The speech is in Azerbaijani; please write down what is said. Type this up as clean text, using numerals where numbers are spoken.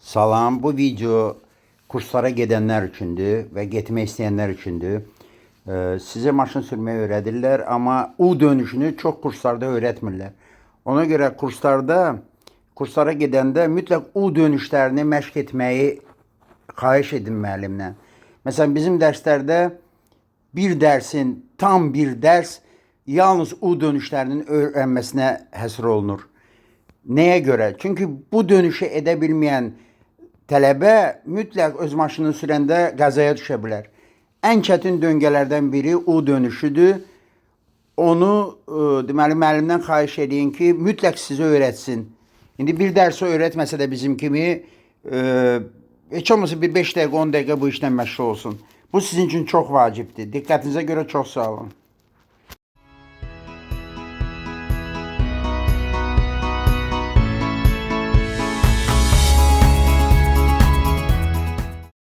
Salam, bu video kurslara gedenler üçündür ve getmək istəyənlər üçündür. Sizə maşın sürməyi öyrədirlər, amma U dönüşünü çox kurslarda öyrətmirlər. Ona görə kurslara gedəndə mütləq U dönüşlərini məşq etməyi xahiş edin müəllimdən. Məsələn, bizim dərslərdə tam bir dərs yalnız U dönüşlərinin öyrənməsinə həsr olunur. Nəyə görə? Çünki bu dönüşü edə bilməyən tələbə mütləq öz maşını sürəndə qəzaya düşə bilər. Ən çətin döngələrdən biri U dönüşüdür. Onu deməli müəllimdən xahiş edin ki, mütləq sizə öyrətsin. İndi bir dərsi öyrətməsə də bizim kimi heç olmasa bir 5 dəqiqə, 10 dəqiqə bu işlə məşğul olsun. Bu sizin üçün çox vacibdir. Diqqətinizə görə çox sağ olun.